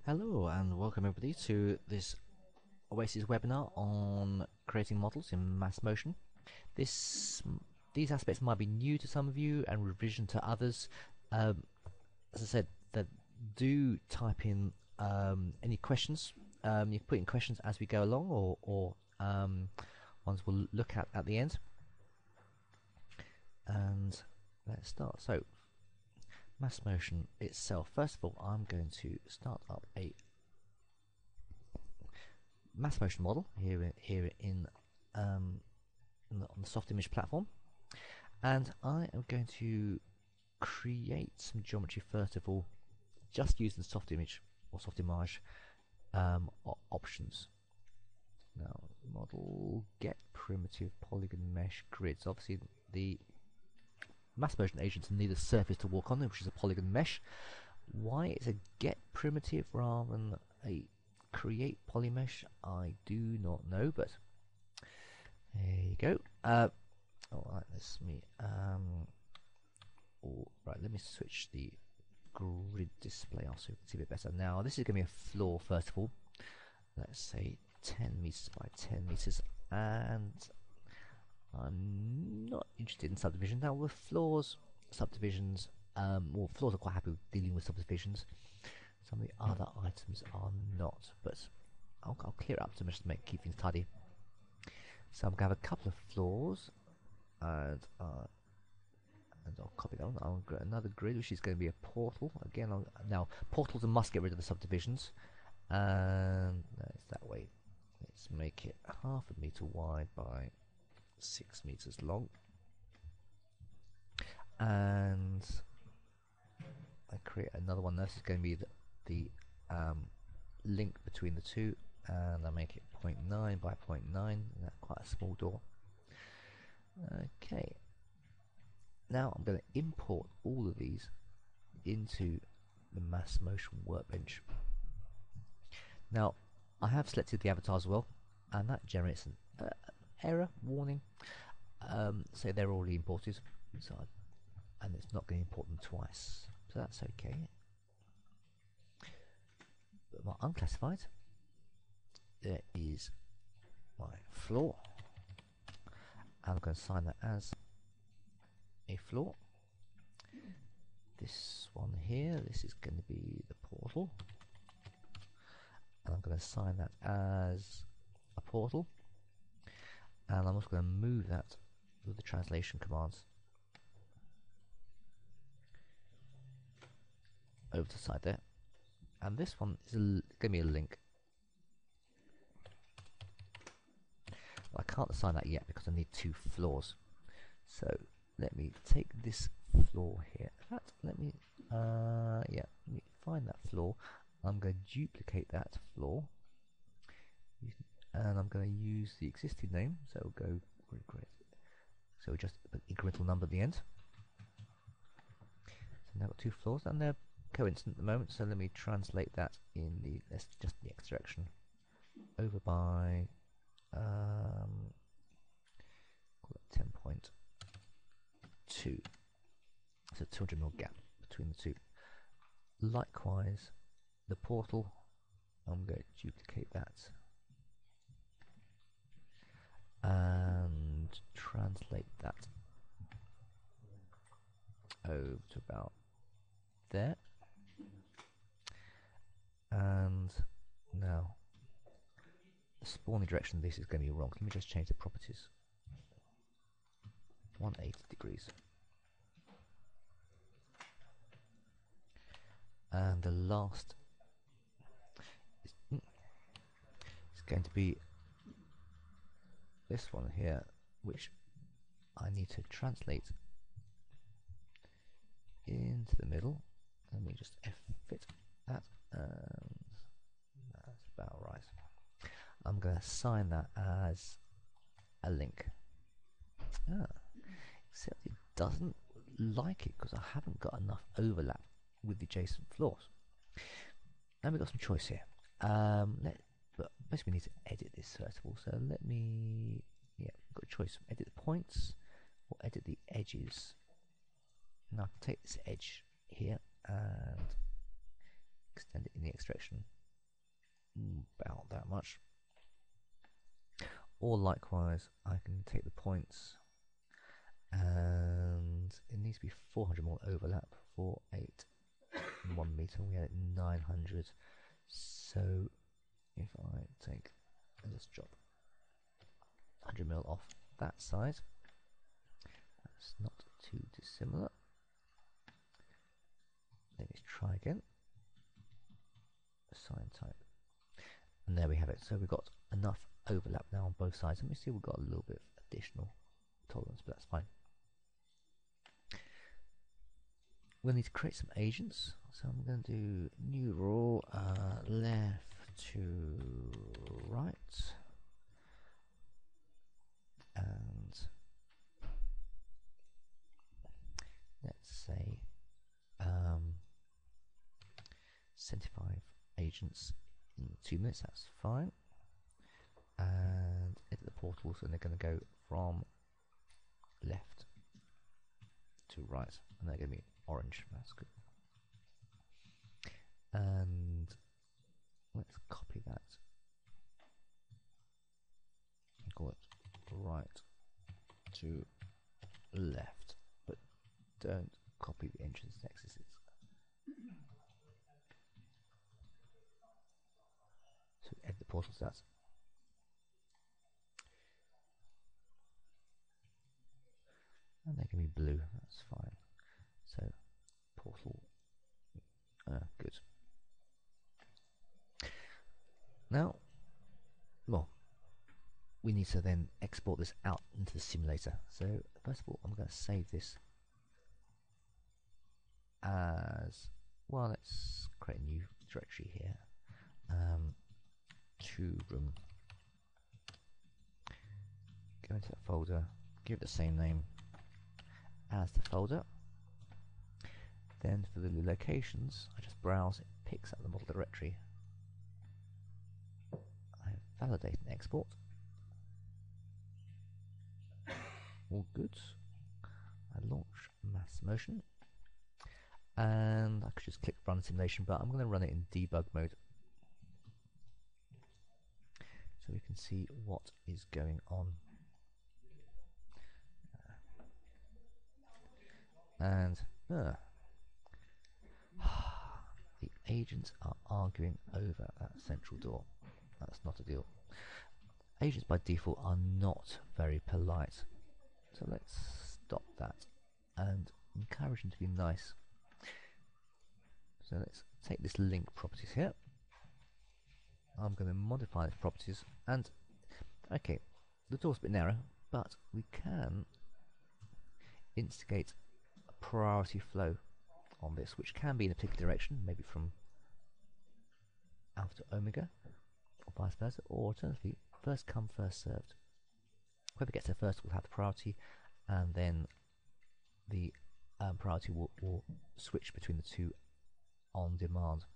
Hello and welcome everybody to this Oasys webinar on creating models in MassMotion. These aspects might be new to some of you and revision to others. As I said, do type in any questions. You can put in questions as we go along, or ones we'll look at the end. And let's start. So, MassMotion itself. First of all, I'm going to start up a MassMotion model here on the Softimage platform, and I am going to create some geometry first of all, just using Softimage or Softimage options. Now, model get primitive polygon mesh grids. Obviously, the MassMotion agents need a surface to walk on, which is a polygon mesh. Why it's a get primitive rather than a create polymesh, I do not know, but there you go. Alright, let me switch the grid display off so you can see a bit better. Now, this is going to be a floor first of all. Let's say 10 meters by 10 meters, and I'm not interested in subdivision. Now with floors, subdivisions, floors are quite happy with dealing with subdivisions. Some of the other items are not, but I'll clear it up to just keep things tidy. So I'm going to have a couple of floors, and I'll copy that one. I'll get another grid, which is going to be a portal. Again, now portals must get rid of the subdivisions, and it's that way. Let's make it 1/2 meter wide by 6 meters long, and I create another one. This is going to be the link between the two, and I make it 0.9 by 0.9. That's quite a small door. Okay, now I'm going to import all of these into the MassMotion workbench. Now I have selected the avatar as well, and that generates an error warning. So they're already imported, and it's not going to import them twice, so that's okay. But my unclassified, there is my floor, and I'm going to assign that as a floor. This one here, this is going to be the portal, and I'm going to assign that as a portal. And I'm also going to move that with the translation commands over to the side there. And this one is going to be a link. I can't assign that yet because I need 2 floors. So let me take this floor here. In fact, let me find that floor. I'm going to duplicate that floor, and I'm going to use the existing name, so we'll go so just an incremental number at the end. So now I've got 2 floors, and they're coincident at the moment, so let me translate that in the just the X direction over by call it 10.2, so 200 mil gap between the two. Likewise, the portal, I'm going to duplicate that and translate that over to about there. And now the spawning direction of this is going to be wrong. Let me just change the properties. 180 degrees. And the last is going to be this one here, which I need to translate into the middle. Let me just fit that, and that's about right. I'm going to assign that as a link. Except it doesn't like it because I haven't got enough overlap with the adjacent floors. Now we've got some choice here. But basically we need to edit this first of all. So let me, we've got a choice: edit the points or edit the edges. Now I can take this edge here and extend it in the X direction much. Or likewise, I can take the points, and it needs to be 400 more overlap, 4, 8, 1 meter. We had it 900. So if I take, let's drop 100 mil off that side. That's not too dissimilar. Let me try again. Assign type. And there we have it. So we've got enough overlap now on both sides. Let me see if we've got a little bit of additional tolerance, but that's fine. We'll need to create some agents. So I'm going to do new rule, left to right. And let's say 75 agents in 2 minutes, that's fine. And edit the portals, and they're going to go from left to right, and they're going to be orange. That's good. And let's copy that and call it right to left, but don't copy the entrance and exits. So edit the portal stats. And they can be blue, that's fine. So portal, good. Now, well, we need to then export this out into the simulator. So first of all, I'm going to save this as, well, let's create a new directory here. 2 room. Go into that folder, give it the same name as the folder. Then for the locations, I just browse, it picks up the model directory. I validate and export. All good. I launch MassMotion, and I could just click run simulation, but I'm going to run it in debug mode so we can see what is going on. And the agents are arguing over that central door. That's not a deal. Agents by default are not very polite, so let's stop that and encourage them to be nice. So let's take this link properties here. I'm going to modify the properties, and okay, the door's a bit narrow, but we can instigate a priority flow on this, which can be in a particular direction, maybe from alpha to omega, or vice versa, or alternatively, first come, first served. Whoever gets there first will have the priority, and then the priority will switch between the two on demand.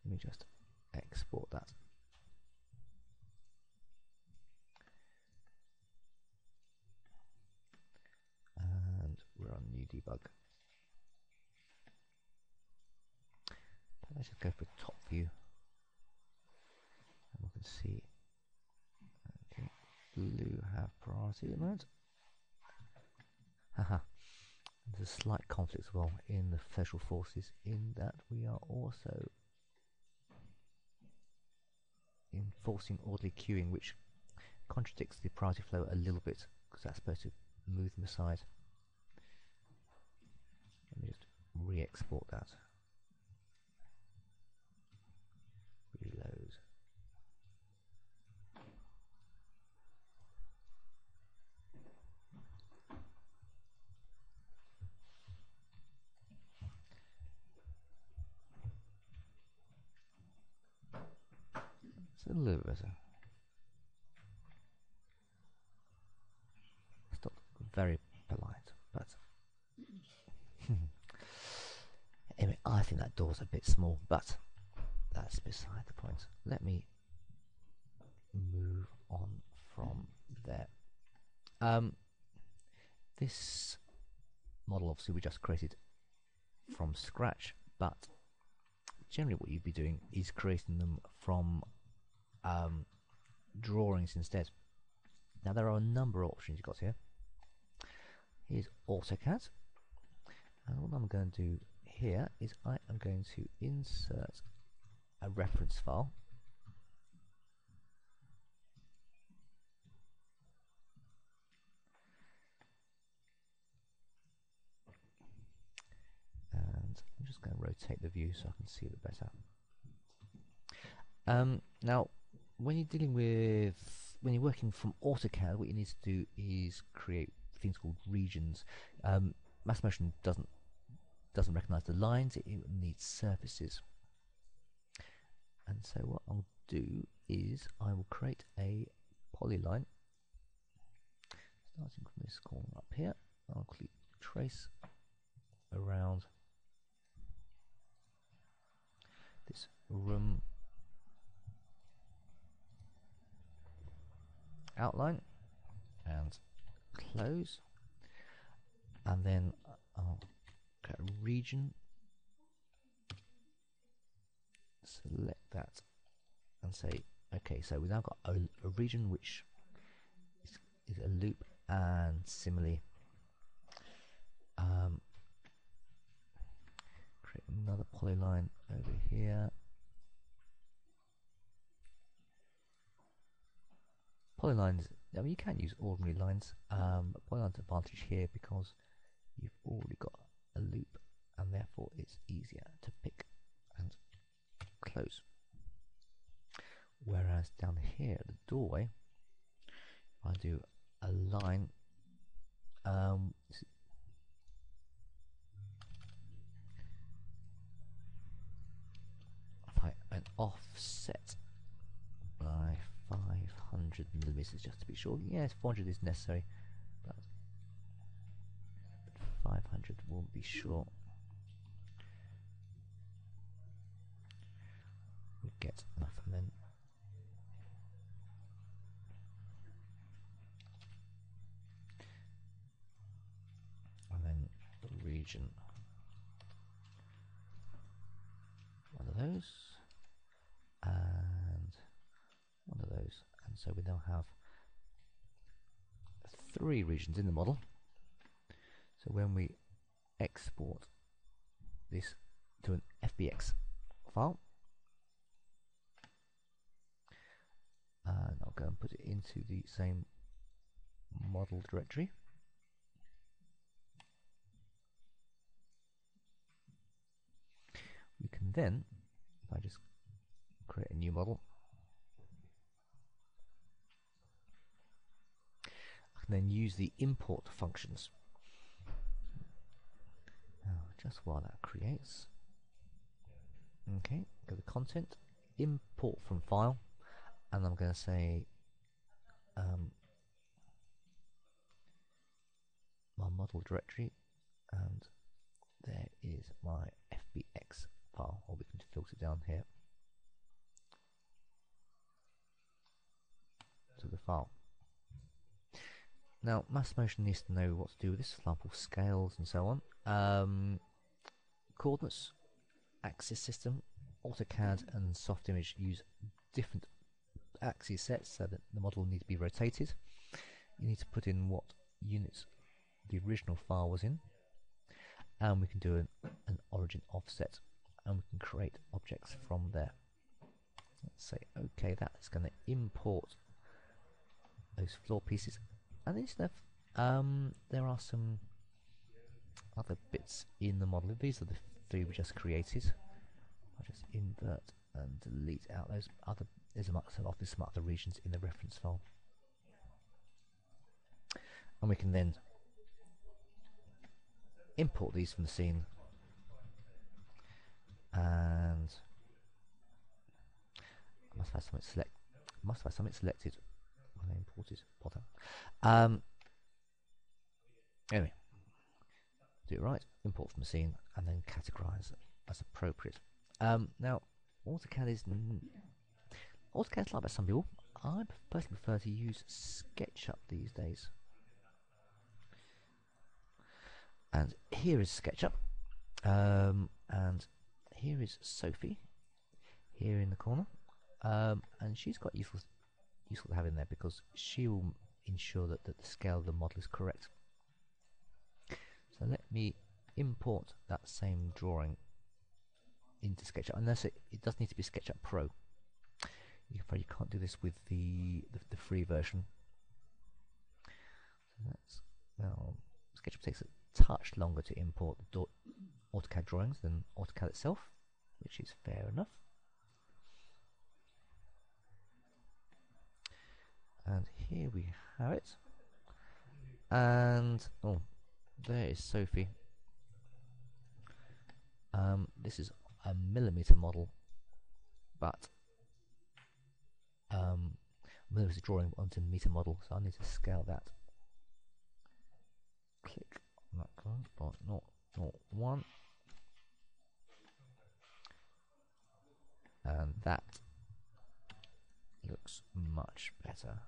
Let me just export that. And we're on new debug. Let's just go for top view. And we can see, okay, blue have priority at the moment. Haha. There's a slight conflict as well in the special forces, in that we are also enforcing orderly queuing, which contradicts the priority flow a little bit, because that's supposed to move them aside. Let me just re-export that. Reload. It's a little better. Still very polite, but anyway, I think that door's a bit small, but that's beside the point. Let me move on from there. This model obviously we just created from scratch, but generally what you'd be doing is creating them from drawings instead. Now there are a number of options you've got here. Here's AutoCAD, and what I'm going to do here is I am going to insert a reference file. And I'm just going to rotate the view so I can see it better. Now, when you're working from AutoCAD, what you need to do is create things called regions. MassMotion doesn't recognize the lines; it needs surfaces. And so what I'll do is I will create a polyline starting from this corner up here. I'll click trace around this room outline and close, and then I'll get a region, select that and say okay, so we've now got a region which is a loop, and similarly create another polyline over here. Polylines, I mean, you can use ordinary lines, but polyline's advantage here because you've already got a loop and therefore it's easier to pick and close. Whereas down here at the doorway, if I do a line, if I an offset by 500 millimeters, just to be sure. Yes, 400 is necessary, but 500 will be sure. We get enough, and then the region, one of those, and one of those, and so we now have 3 regions in the model. So when we export this to an FBX file, and I'll go and put it into the same model directory. We can then, if I just create a new model, I can then use the import functions. Now, just while that creates, okay, go to content, import from file, and I'm going to say my model directory, and there is my FBX file, or we can filter down here to the file. Now, MassMotion needs to know what to do with this, for example, scales and so on. Coordinates, axis system, AutoCAD and Softimage use different axis sets so that the model will need to be rotated. You need to put in what units the original file was in, and we can do an origin offset, and we can create objects from there. Let's say okay, that's going to import those floor pieces, and this stuff, there are some other bits in the model. These are the 3 we just created. I'll just invert and delete out those other. There's some other regions in the reference file, and we can then import these from the scene, and I must have something selected when I imported bottom. Anyway, do it right, import from the scene, and then categorize as appropriate. Now, AutoCAD's like that some people. I personally prefer to use Sketchup these days. And here is Sketchup, and here is Sophie, here in the corner, and she's quite useful to have in there because she will ensure that the scale of the model is correct. So let me import that same drawing into SketchUp, unless it does need to be SketchUp Pro. You can't do this with the free version. So that's, well, SketchUp takes a touch longer to import the AutoCAD drawings than AutoCAD itself, which is fair enough. And here we have it. And oh, there is Sophie. This is a millimeter model, but millimeter drawing onto meter model, so I need to scale that. Click on that one, but not 1, and that looks much better.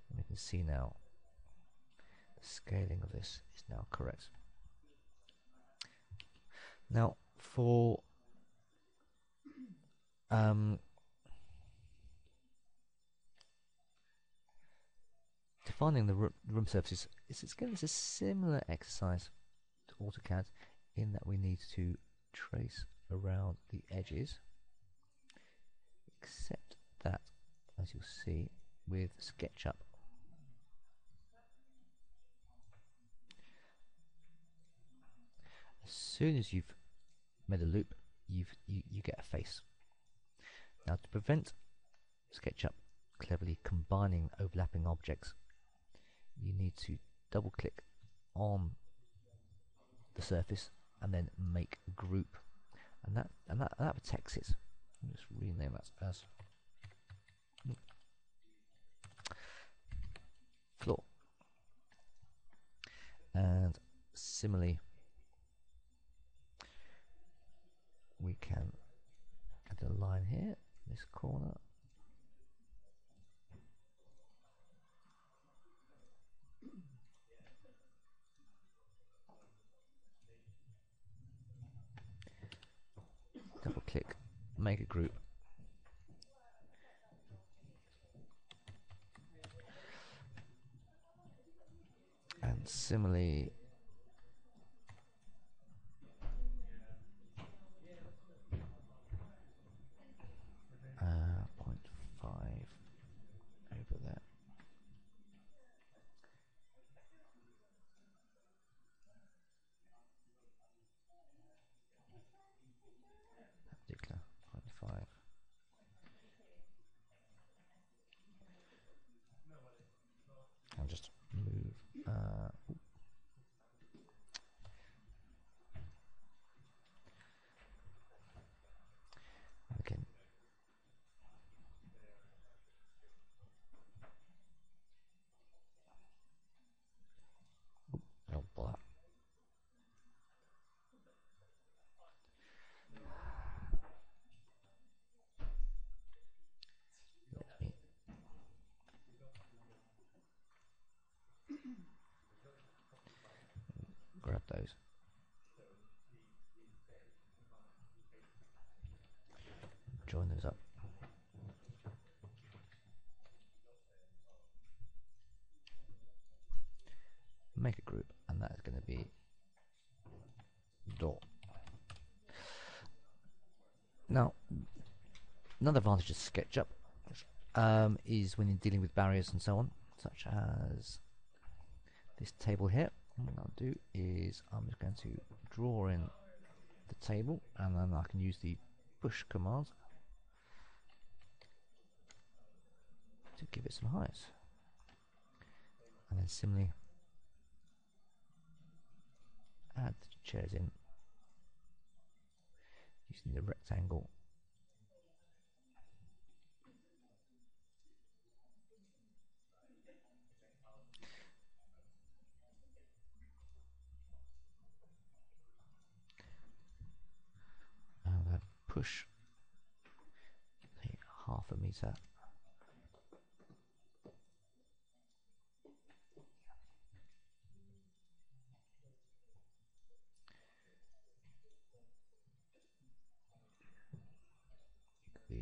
And we can see now the scaling of this is now correct. Now for defining the room surfaces, it's a similar exercise to AutoCAD in that we need to trace around the edges, except that, as you'll see with SketchUp, as soon as you've made a loop, you get a face. Now, to prevent SketchUp cleverly combining overlapping objects, you need to double click on the surface and then make a group, and that protects it. I'll just rename that as floor. And similarly, we can add a line here, this corner. Double click, make a group. And similarly, over there. That particular 0.5. I'll just move. Again. Oh, blah. Let me grab those. Join those up. Make a group, and that is going to be door. Now, another advantage of SketchUp is when you're dealing with barriers and so on, such as this table here. What I'll do is I'm just going to draw in the table, and then I can use the push command to give it some height. And then similarly add the chairs in using the rectangle. And I push the 0.5 meter.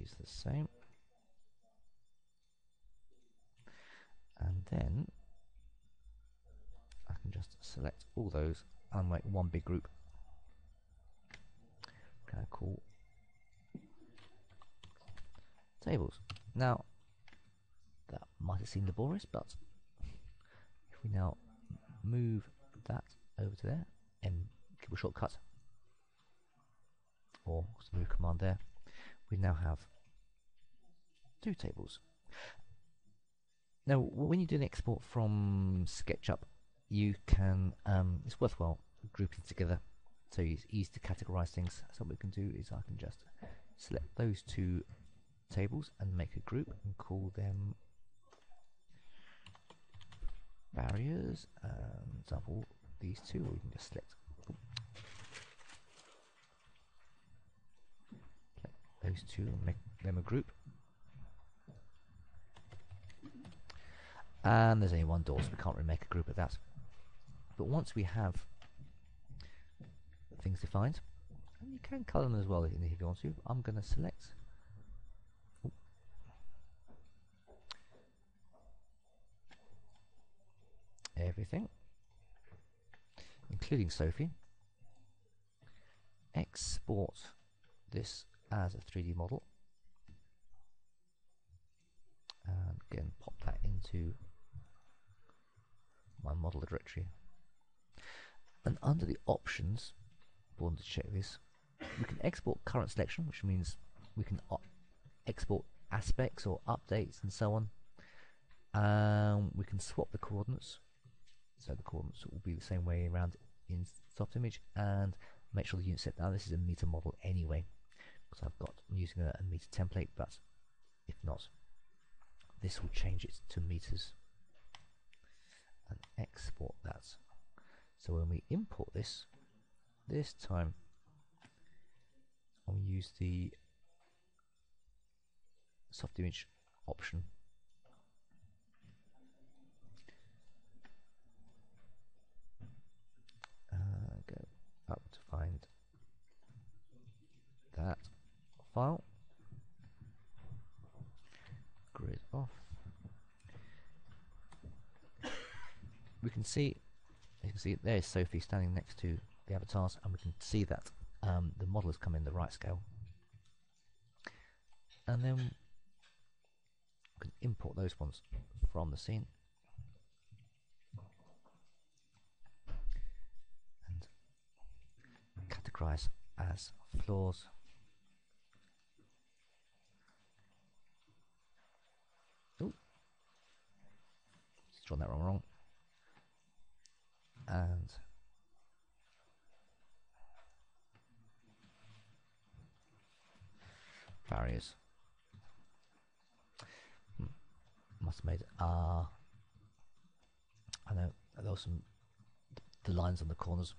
these the same. And then I can just select all those and make one big group. Kind of cool. Tables. Now, that might have seemed laborious, but if we now move that over to there and keyboard shortcut or move command there, we now have two tables. Now, when you do an export from Sketchup, you can, it's worthwhile grouping together so it's easy to categorize things. So what we can do is I can just select those two tables and make a group and call them barriers. Example, these two, or you can just select those two and make them a group. And there's only one door, so we can't really make a group of that. But once we have things defined, and you can color them as well if you want to, I'm going to select everything, including Sophie, export this as a 3D model, and again pop that into my model directory. And under the options, I want to check this, we can export current selection, which means we can export aspects or updates and so on. We can swap the coordinates, so the coordinates will be the same way around in Softimage, and make sure the unit set. Now this is a meter model anyway, because I'm using a meter template, but if not, this will change it to meters and export that. So when we import this time I'll use the Softimage option. Go up to find that file, grid off. We can see, you can see there's Sophie standing next to the avatars, and we can see that the model has come in the right scale. And then we can import those ones from the scene and categorize as floors. Oh, just drawn that wrong. And barriers. Must have made I know there was some the lines on the corners.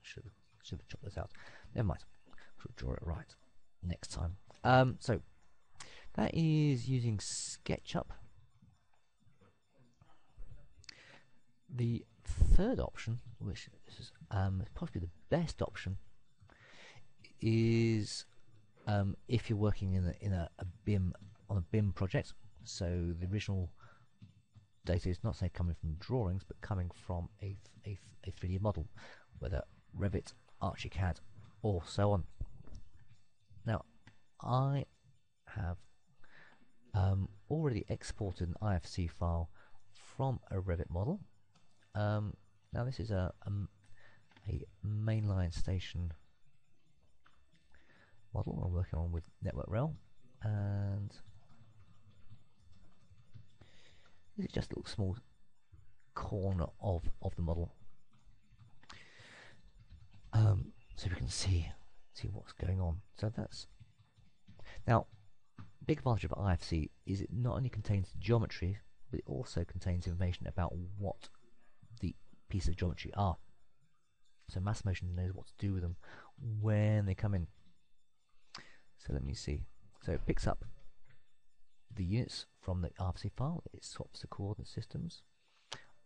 Should have chopped those out. Never mind. Should draw it right next time. So that is using Sketchup. The third option, which is possibly the best option, is if you're working in a BIM on a BIM project. So the original data is not say coming from drawings, but coming from a 3D model, whether Revit, ArchiCAD, or so on. Now, I have already exported an IFC file from a Revit model. Now this is a mainline station model I'm working on with Network Rail, and this is just a little small corner of the model, so we can see what's going on. So that's now big advantage of IFC is it not only contains geometry, but it also contains information about what the pieces of geometry are. So MassMotion knows what to do with them when they come in. So let me see. So it picks up the units from the RFC file, it swaps the coordinate systems,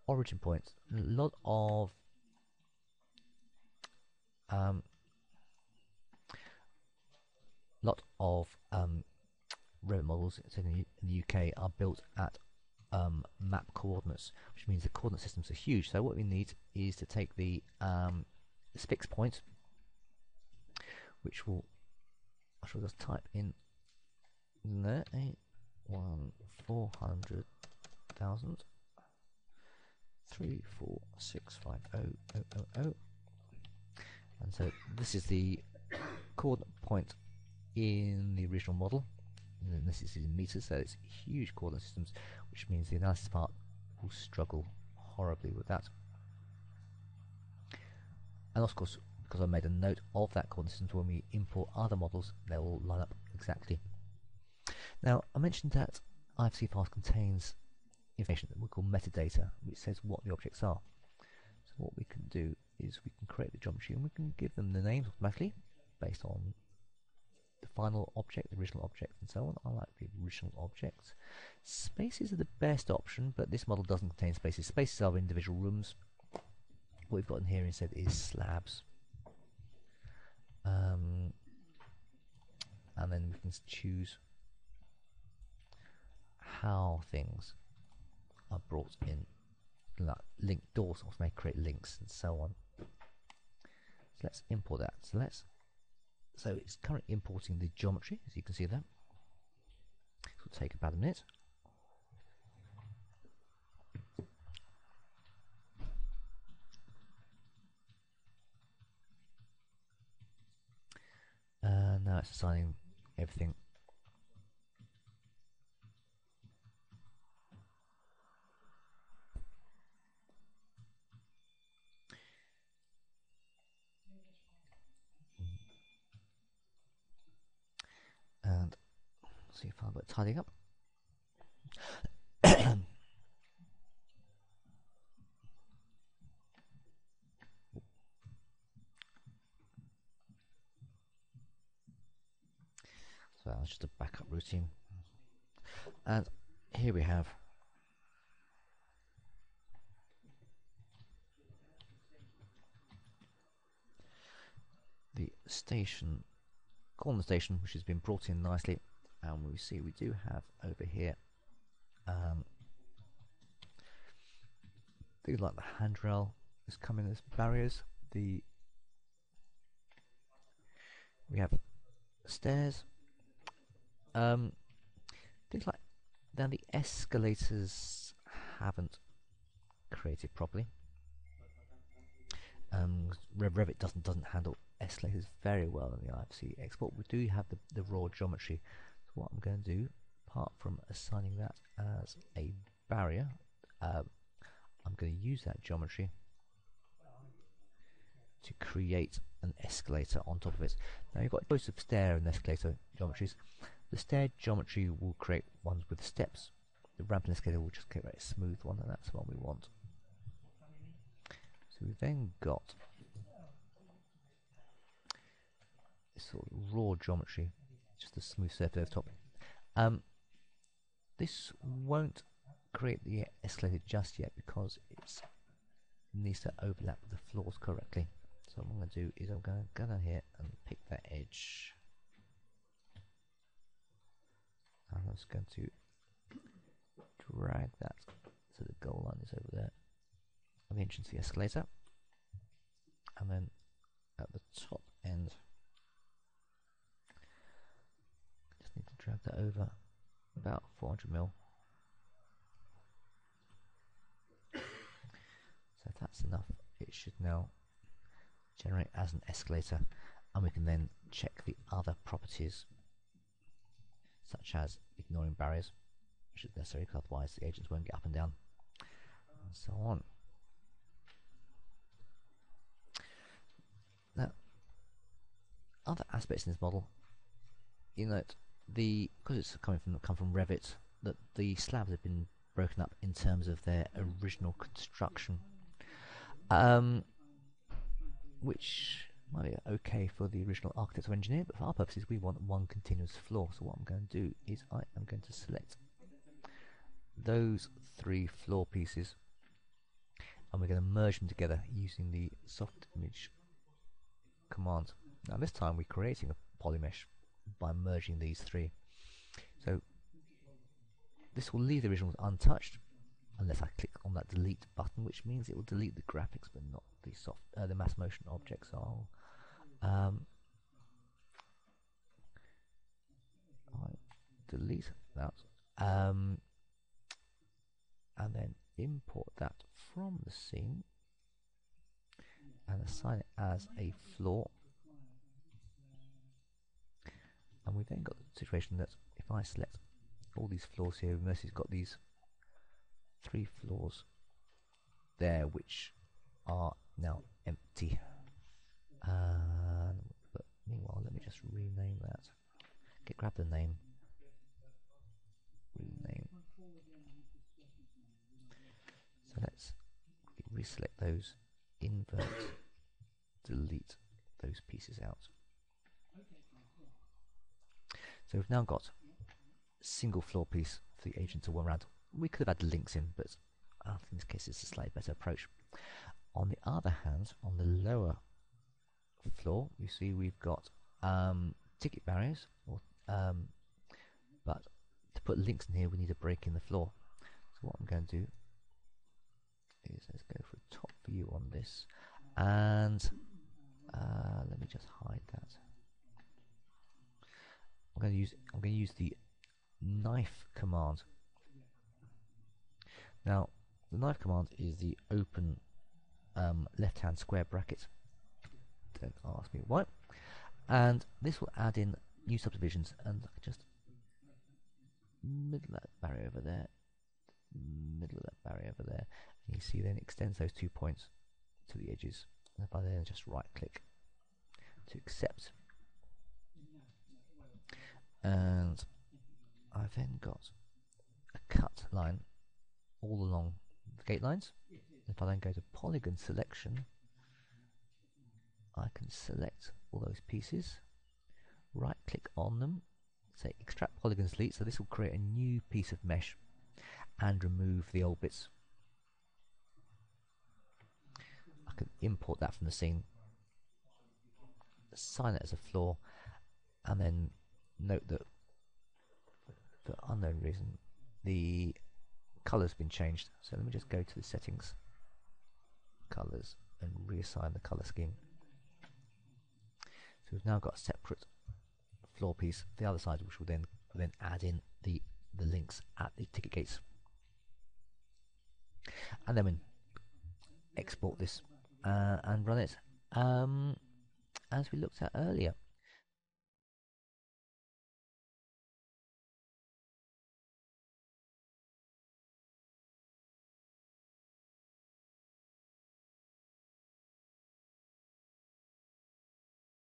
origin points, a lot of Revit models in the UK are built at map coordinates, which means the coordinate systems are huge. So what we need is to take the fixed point, which will, I shall just type in there, 400,000 34650,000, and so this is the coordinate point in the original model, and then this is in meters, so it's huge coordinate systems, which means the analysis part will struggle horribly with that. And of course, because I made a note of that coordinate system, when we import other models, they will line up exactly. Now, I mentioned that IFC files contains information that we call metadata, which says what the objects are. So what we can do is we can create the geometry and we can give them the names automatically based on the final object, the original object, and so on. I like the original objects. Spaces are the best option, but this model doesn't contain spaces. Spaces are individual rooms. What we've got in here instead is slabs. And then we can choose how things are brought in, like link doors, or may create links and so on. So let's import that. So it's currently importing the geometry, as you can see there. This will take about a minute. Now it's assigning everything. And see if I'm tidying up. So that's just a backup routine. And here we have the station, corner station, which has been brought in nicely. And we see we do have over here things like the handrail is coming as barriers. We have stairs. Things like now the escalators haven't created properly. Revit doesn't handle escalators very well in the IFC export. We do have the raw geometry. So what I'm going to do, apart from assigning that as a barrier, I'm going to use that geometry to create an escalator on top of it. Now you've got a choice of stair and escalator geometries. The stair geometry will create ones with steps. The ramp and escalator will just create a smooth one, and that's what we want. So we've then got this sort of raw geometry, just a smooth surface over the top. This won't create the escalator just yet because it needs to overlap the floors correctly. So what I'm going to do is I'm going to go down here and pick that edge. And I'm just going to drag that so the goal line is over there at the entrance to the escalator. And then at the top end, just need to drag that over about 400mm. So if that's enough, it should now generate as an escalator, and we can then check the other properties, such as ignoring barriers, which is necessary because otherwise the agents won't get up and down, and so on. Now, other aspects in this model, you note because it's come from Revit, that the slabs have been broken up in terms of their original construction, which might be okay for the original architect or engineer, but for our purposes we want one continuous floor. So what I'm going to do is I am going to select those 3 floor pieces, and we're going to merge them together using the Softimage command. Now this time we're creating a polymesh by merging these 3. So this will leave the originals untouched unless I click on that delete button, which means it will delete the graphics but not the MassMotion objects. I'll delete that and then import that from the scene and assign it as a floor. And we've then got the situation that if I select all these floors here, Mercy's got these 3 floors there which are now empty. But meanwhile, let me just rename that. Grab the name, rename. So let's reselect those, invert, delete those pieces out. So we've now got a single floor piece for the agent to run around. We could have had links in, but I think in this case it's a slightly better approach. On the other hand, on the lower floor, you see we've got ticket barriers, but to put links in here we need a break in the floor. So what I'm going to do is let's go for a top view on this, and let me just hide that. I'm going to use the knife command. Now the knife command is the open left-hand square bracket. Don't ask me why. And this will add in new subdivisions, and just middle that barrier over there, middle of that barrier over there. And you see then it extends those 2 points to the edges. And if I then just right-click to accept, and I've then got a cut line all along the gate lines. If I then go to polygon selection, I can select all those pieces, right click on them, say extract polygons delete, so this will create a new piece of mesh and remove the old bits. I can import that from the scene, assign it as a floor, and then note that for unknown reason the color's been changed. So let me just go to the settings, colors, and reassign the color scheme. So we've now got a separate floor piece for the other side, which will then add in the links at the ticket gates. And then we export this and run it as we looked at earlier.